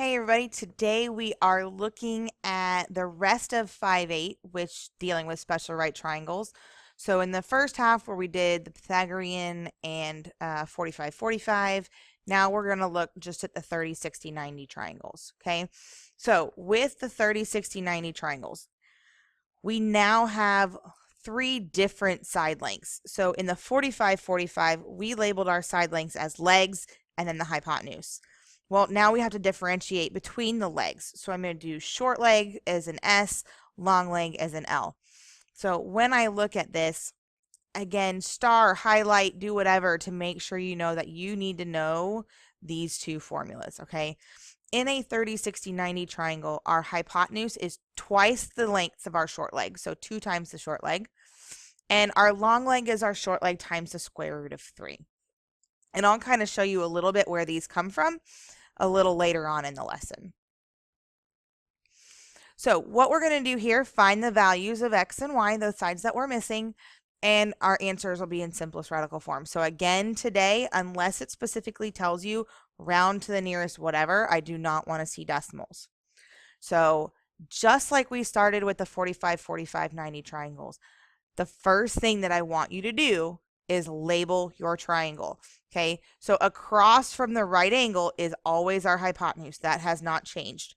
Hey everybody, today we are looking at the rest of 5-8, which dealing with special right triangles. So in the first half where we did the Pythagorean and 45-45, now we're going to look just at the 30-60-90 triangles, okay? So with the 30-60-90 triangles, we now have three different side lengths. So in the 45-45, we labeled our side lengths as legs and then the hypotenuse. Well, now we have to differentiate between the legs. So I'm going to do short leg as an S, long leg as an L. So when I look at this, again, star, highlight, do whatever to make sure you know that you need to know these two formulas, okay? In a 30-60-90 triangle, our hypotenuse is twice the length of our short leg, so 2 times the short leg. And our long leg is our short leg times the square root of 3. And I'll kind of show you a little bit where these come from a little later on in the lesson. So what we're going to do here, find the values of x and y, those sides that we're missing, and our answers will be in simplest radical form. So again, today, unless it specifically tells you round to the nearest whatever, I do not want to see decimals. So just like we started with the 45-45-90 triangles, the first thing that I want you to do is label your triangle. Okay, so across from the right angle is always our hypotenuse. That has not changed.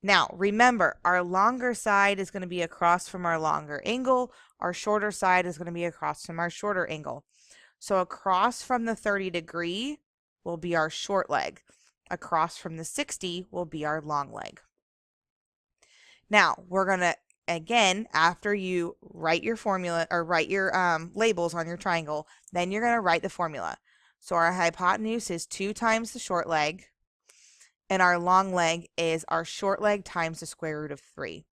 Now, remember, our longer side is going to be across from our longer angle. Our shorter side is going to be across from our shorter angle. So across from the 30-degree will be our short leg. Across from the 60 will be our long leg. Now, we're going to, again, after you write your formula or write your labels on your triangle, then you're going to write the formula. So our hypotenuse is 2 times the short leg, and our long leg is our short leg times the square root of 3.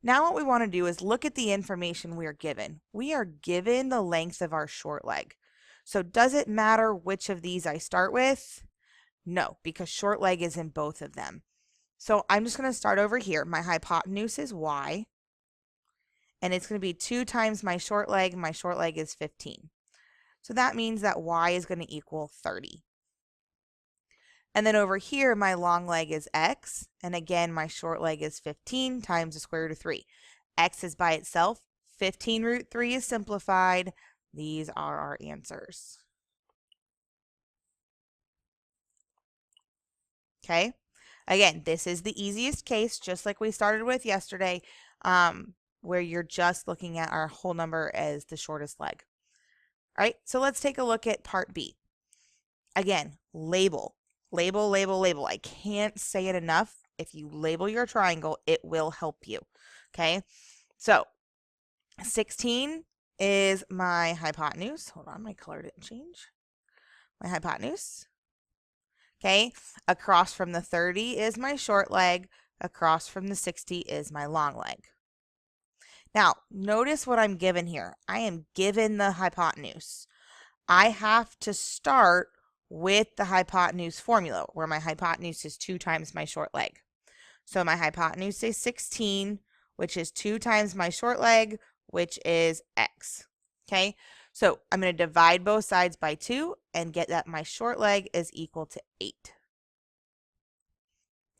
Now what we want to do is look at the information we are given. We are given the length of our short leg. So does it matter which of these I start with? No, because short leg is in both of them. So I'm just going to start over here. My hypotenuse is y, and it's going to be 2 times my short leg. My short leg is 15. So that means that y is going to equal 30. And then over here, my long leg is x, and again, my short leg is 15 times the square root of 3. X is by itself. 15 root 3 is simplified. These are our answers. Okay? Again, this is the easiest case, just like we started with yesterday, where you're just looking at our whole number as the shortest leg. All right, so let's take a look at part B. Again, label. Label, label, label. I can't say it enough. If you label your triangle, it will help you. Okay, so 16 is my hypotenuse. Hold on, my color didn't change. My hypotenuse. Okay, across from the 30 is my short leg. Across from the 60 is my long leg. Now, notice what I'm given here. I am given the hypotenuse. I have to start with the hypotenuse formula, where my hypotenuse is 2 times my short leg. So my hypotenuse is 16, which is 2 times my short leg, which is x. Okay, so I'm going to divide both sides by 2 and get that my short leg is equal to 8.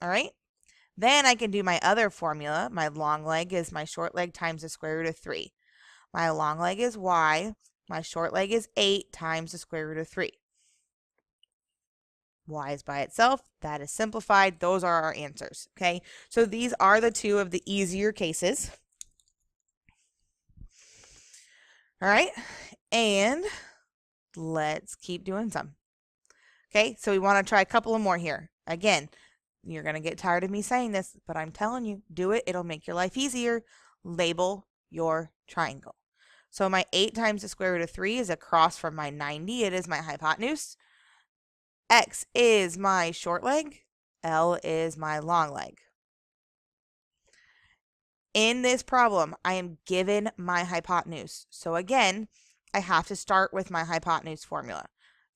All right, then I can do my other formula. My long leg is my short leg times the square root of 3. My long leg is y. My short leg is 8 times the square root of 3. Y is by itself. That is simplified. Those are our answers. Okay, so these are the two of the easier cases. All right, and let's keep doing some. Okay, so we want to try a couple of more here. Again, you're going to get tired of me saying this, but I'm telling you, do it. It'll make your life easier. Label your triangle. So my 8 times the square root of 3 is across from my 90. It is my hypotenuse. X is my short leg. L is my long leg. In this problem, I am given my hypotenuse. So again, I have to start with my hypotenuse formula.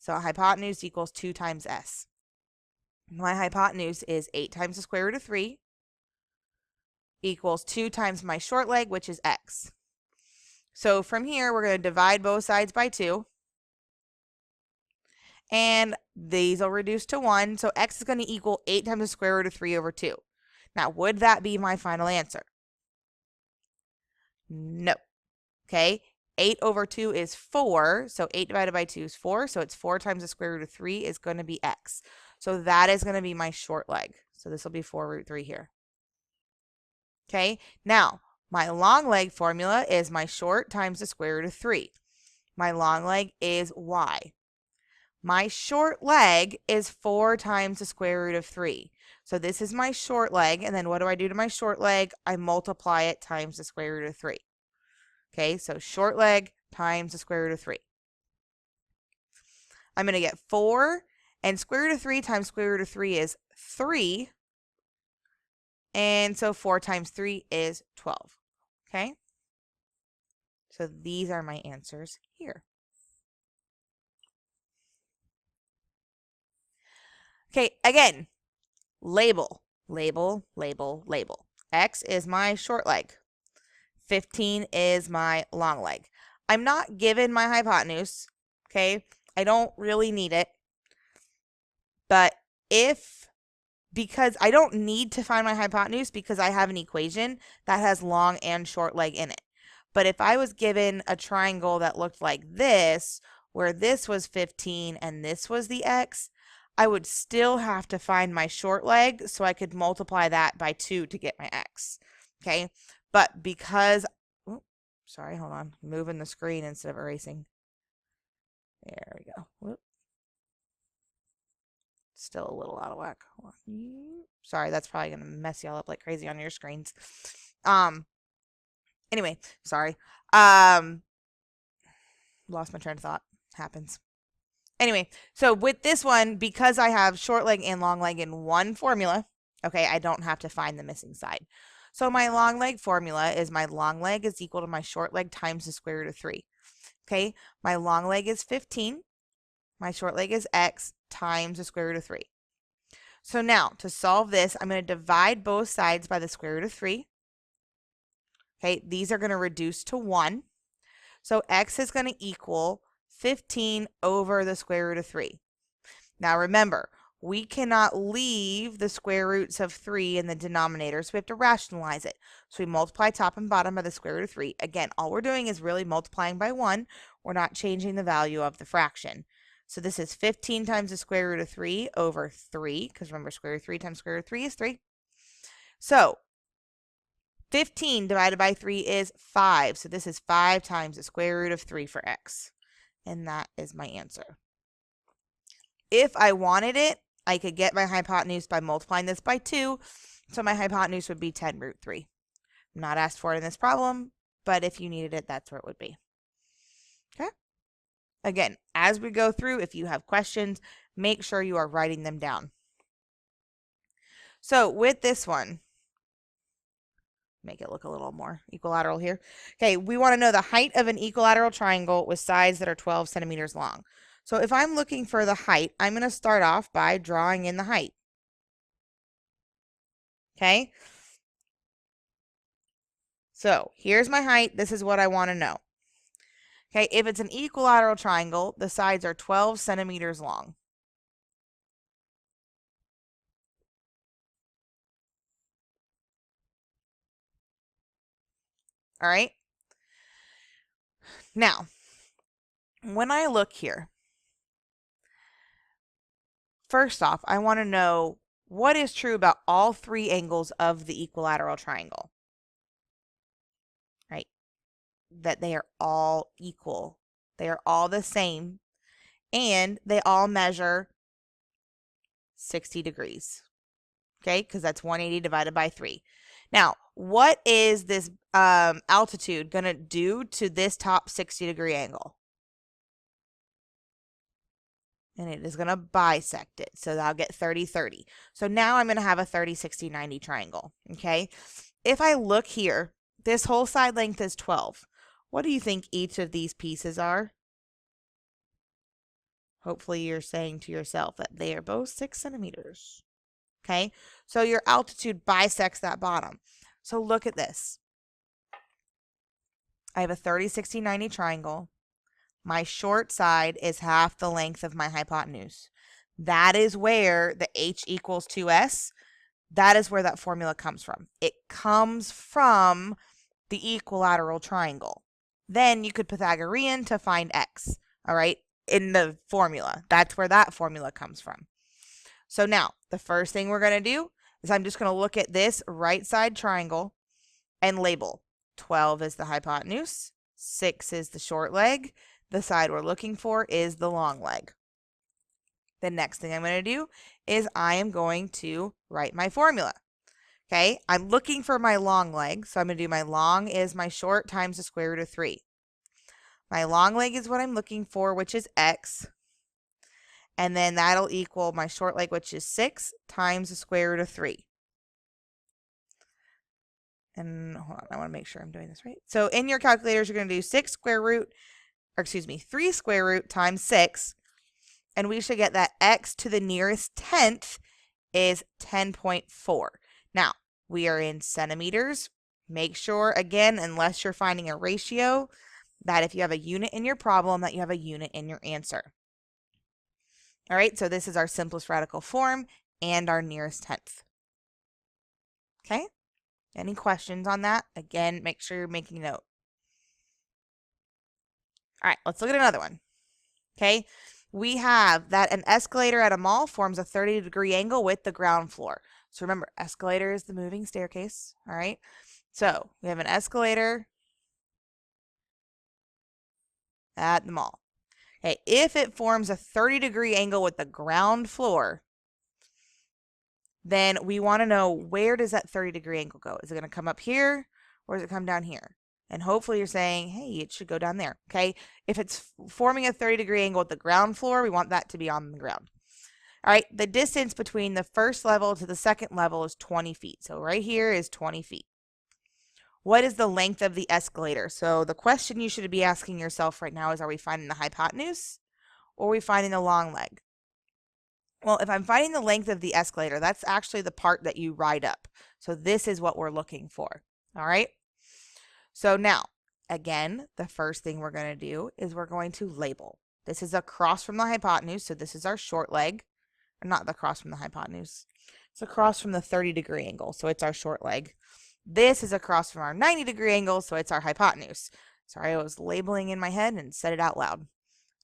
So hypotenuse equals 2 times S. My hypotenuse is 8 times the square root of 3 equals 2 times my short leg, which is x. So from here, we're going to divide both sides by 2. and these will reduce to 1. So x is going to equal 8 times the square root of 3 over 2. Now, would that be my final answer? No. Okay, 8 over 2 is 4, so 8 divided by 2 is 4, so it's 4 times the square root of 3 is going to be x. So that is going to be my short leg. So this will be 4 root 3 here. Okay, now my long leg formula is my short times the square root of 3. My long leg is y. My short leg is 4 times the square root of 3. So this is my short leg, and then what do I do to my short leg? I multiply it times the square root of 3. Okay, so short leg times the square root of 3. I'm going to get 4, and square root of 3 times square root of 3 is 3. And so 4 times 3 is 12. Okay, so these are my answers here. Okay, again, label, label, label, label. X is my short leg. 15 is my long leg. I'm not given my hypotenuse, okay? I don't really need it. But because I don't need to find my hypotenuse because I have an equation that has long and short leg in it. But if I was given a triangle that looked like this, where this was 15 and this was the x, I would still have to find my short leg so I could multiply that by 2 to get my x. Okay? But because, oh, sorry, hold on, moving the screen instead of erasing. There we go. Whoop. Still a little out of whack. Sorry, that's probably gonna mess y'all up like crazy on your screens. Anyway, sorry. Lost my train of thought. Happens. Anyway, so with this one, because I have short leg and long leg in one formula, okay, I don't have to find the missing side. So my long leg formula is my long leg is equal to my short leg times the square root of 3. Okay, my long leg is 15. My short leg is x times the square root of 3. So now, to solve this, I'm going to divide both sides by the square root of 3. Okay, these are going to reduce to 1. So x is going to equal 15 over the square root of 3. Now remember, we cannot leave the square roots of 3 in the denominator, so we have to rationalize it. So we multiply top and bottom by the square root of 3. Again, all we're doing is really multiplying by 1. We're not changing the value of the fraction. So this is 15 times the square root of 3 over 3, because remember, square root of 3 times square root of 3 is 3. So 15 divided by 3 is 5. So this is 5 times the square root of 3 for x. And that is my answer. If I wanted it, I could get my hypotenuse by multiplying this by 2. So my hypotenuse would be 10 root 3. I'm not asked for it in this problem, but if you needed it, that's where it would be. Okay? Again, as we go through, if you have questions, make sure you are writing them down. So with this one, make it look a little more equilateral here. Okay, we want to know the height of an equilateral triangle with sides that are 12 centimeters long. So if I'm looking for the height, I'm going to start off by drawing in the height. Okay? So here's my height. This is what I want to know. Okay, if it's an equilateral triangle, the sides are 12 centimeters long. All right? Now, when I look here, first off, I want to know what is true about all 3 angles of the equilateral triangle. Right? That they are all equal. They are all the same, and they all measure 60 degrees. Okay, because that's 180 divided by 3. Now, what is this altitude going to do to this top 60-degree angle? And it is going to bisect it. So I'll get 30, 30. So now I'm going to have a 30, 60, 90 triangle. Okay, if I look here, this whole side length is 12. What do you think each of these pieces are? Hopefully you're saying to yourself that they are both 6 centimeters. Okay, so your altitude bisects that bottom. So look at this. I have a 30, 60, 90 triangle. my short side is half the length of my hypotenuse. That is where the h equals 2s, that is where that formula comes from. It comes from the equilateral triangle. Then you could Pythagorean to find x, all right, in the formula. That's where that formula comes from. So now, the first thing we're going to do is I'm just going to look at this right side triangle and label. 12 is the hypotenuse, 6 is the short leg, the side we're looking for is the long leg. The next thing I'm going to do is I am going to write my formula. Okay, I'm looking for my long leg, so I'm going to do my long is my short times the square root of 3. My long leg is what I'm looking for, which is x. And then that'll equal my short leg, which is 6, times the square root of 3. And hold on, I want to make sure I'm doing this right. So in your calculators, you're going to do 3 square root times 6. And we should get that x to the nearest tenth is 10.4. Now, we are in centimeters. Make sure, again, unless you're finding a ratio, that if you have a unit in your problem, that you have a unit in your answer. All right, so this is our simplest radical form and our nearest tenth. Okay? Any questions on that? Again, make sure you're making note. All right, let's look at another one. Okay? We have that an escalator at a mall forms a 30-degree angle with the ground floor. So remember, escalator is the moving staircase, all right? So we have an escalator at the mall. Okay, if it forms a 30-degree angle with the ground floor, then we want to know, where does that 30-degree angle go? Is it going to come up here or does it come down here? And hopefully you're saying, hey, it should go down there, okay? If it's forming a 30-degree angle with the ground floor, we want that to be on the ground. All right, the distance between the first level to the second level is 20 feet. So right here is 20 feet. What is the length of the escalator? So the question you should be asking yourself right now is, are we finding the hypotenuse or are we finding the long leg? Well, if I'm finding the length of the escalator, that's actually the part that you ride up. So this is what we're looking for, all right? So now, again, the first thing we're going to do is we're going to label. This is across from the hypotenuse, so this is our short leg. Not across from the hypotenuse. It's across from the 30-degree angle, so it's our short leg. This is across from our 90-degree angle, so it's our hypotenuse. Sorry, I was labeling in my head and said it out loud.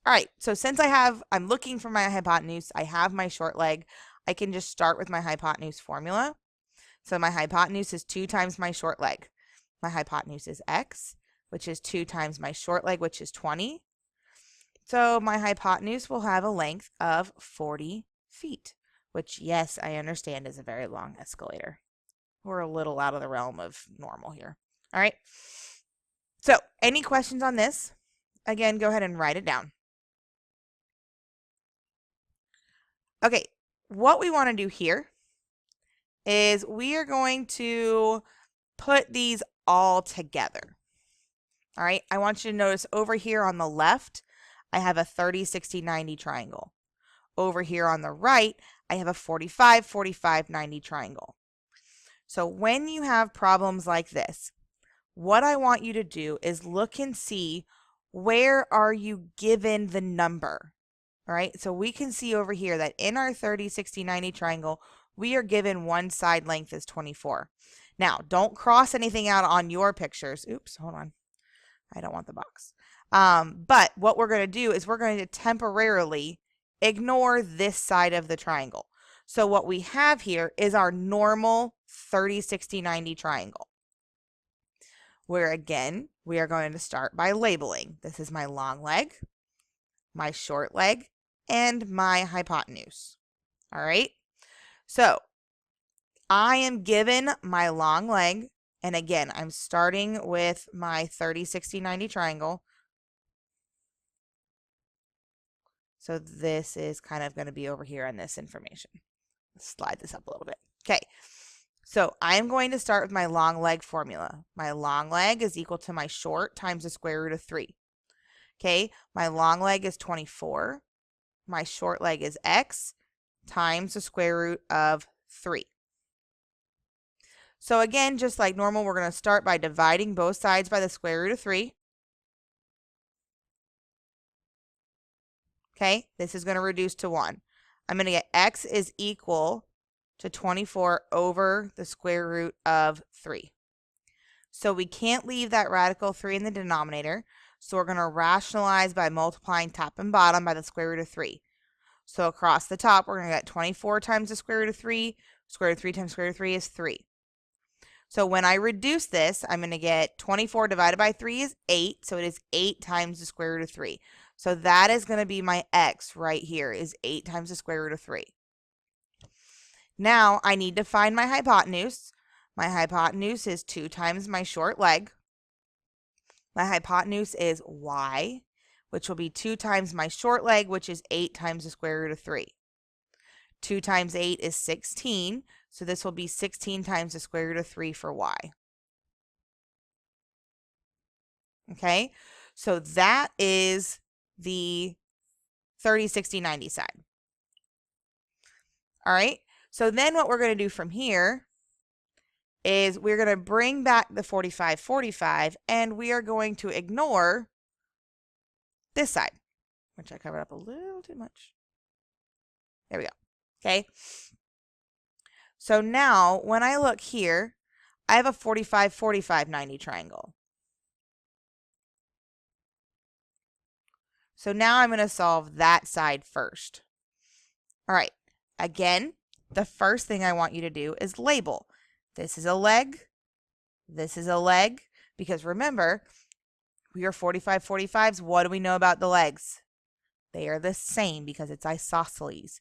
All right, so since I'm looking for my hypotenuse, I have my short leg, I can just start with my hypotenuse formula. So my hypotenuse is 2 times my short leg. My hypotenuse is x, which is 2 times my short leg, which is 20. So my hypotenuse will have a length of 40 feet, which, yes, I understand is a very long escalator. We're a little out of the realm of normal here. All right. So any questions on this? Again, go ahead and write it down. Okay, what we want to do here is we are going to put these all together. All right, I want you to notice over here on the left, I have a 30, 60, 90 triangle. Over here on the right, I have a 45, 45, 90 triangle. So when you have problems like this, what I want you to do is look and see, where are you given the number? All right, so we can see over here that in our 30, 60, 90 triangle, we are given one side length is 24. Now, don't cross anything out on your pictures. Oops, hold on. I don't want the box. But what we're going to do is we're going to temporarily ignore this side of the triangle. So what we have here is our normal 30, 60, 90 triangle, where again, we are going to start by labeling. This is my long leg, my short leg, and my hypotenuse. All right. So I am given my long leg, and again, I'm starting with my 30, 60, 90 triangle. So this is kind of going to be over here on this information. Let's slide this up a little bit. Okay. So I'm going to start with my long leg formula. My long leg is equal to my short times the square root of 3. Okay. My long leg is 24. My short leg is x times the square root of 3. So again, just like normal, we're going to start by dividing both sides by the square root of 3. Okay, this is going to reduce to 1. I'm going to get x is equal to 24 over the square root of 3. So we can't leave that radical 3 in the denominator, so we're going to rationalize by multiplying top and bottom by the square root of 3. So across the top, we're going to get 24 times the square root of 3. Square root of 3 times square root of 3 is 3. So when I reduce this, I'm going to get 24 divided by 3 is 8. So it is 8 times the square root of 3. So that is going to be my x right here, is 8 times the square root of 3. Now I need to find my hypotenuse. My hypotenuse is 2 times my short leg. My hypotenuse is y, which will be 2 times my short leg, which is 8 times the square root of 3. 2 times 8 is 16, so this will be 16 times the square root of 3 for y. Okay, so that is the 30, 60, 90 side. All right, so then what we're going to do from here is we're going to bring back the 45, 45, and we are going to ignore this side, which I covered up a little too much. There we go. Okay. So now when I look here, I have a 45, 45, 90 triangle. So now I'm going to solve that side first. All right. Again, the first thing I want you to do is label. This is a leg. This is a leg. Because remember, we are 45, 45s. What do we know about the legs? They are the same because it's isosceles.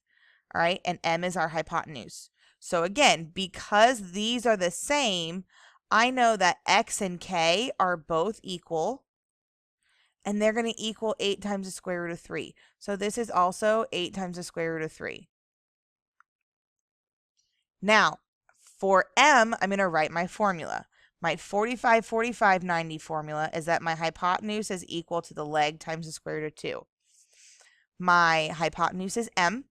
All right. And M is our hypotenuse. So again, because these are the same, I know that X and K are both equal. And they're going to equal 8 times the square root of 3. So this is also 8 times the square root of 3. Now, for M, I'm going to write my formula. My 45, 45, 90 formula is that my hypotenuse is equal to the leg times the square root of 2. My hypotenuse is M.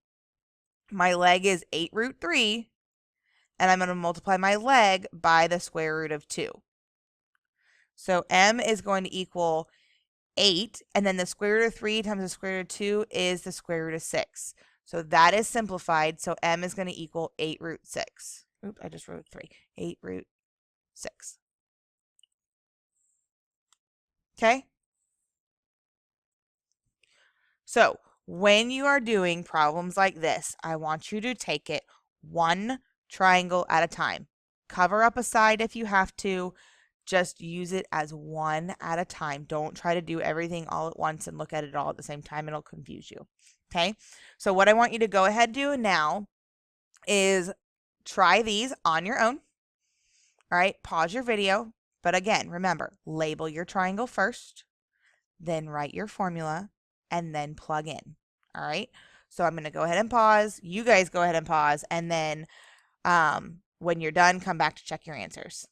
My leg is 8 root 3. And I'm going to multiply my leg by the square root of 2. So M is going to equal 8, and then the square root of 3 times the square root of 2 is the square root of 6. So that is simplified, so M is going to equal 8 root 6. Oops, I just wrote 3. 8 root 6. Okay? So when you are doing problems like this, I want you to take it one triangle at a time. Cover up a side if you have to. Just use it as one at a time. Don't try to do everything all at once and look at it all at the same time. It'll confuse you. Okay? So what I want you to go ahead and do now is try these on your own. All right? Pause your video. But again, remember, label your triangle first, then write your formula, and then plug in. All right? So I'm going to go ahead and pause. You guys go ahead and pause. And then when you're done, come back to check your answers.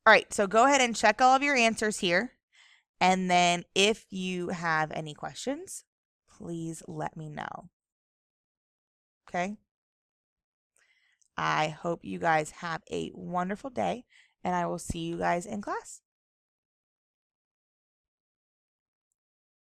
All right, so go ahead and check all of your answers here. And then if you have any questions, please let me know. Okay? I hope you guys have a wonderful day, and I will see you guys in class.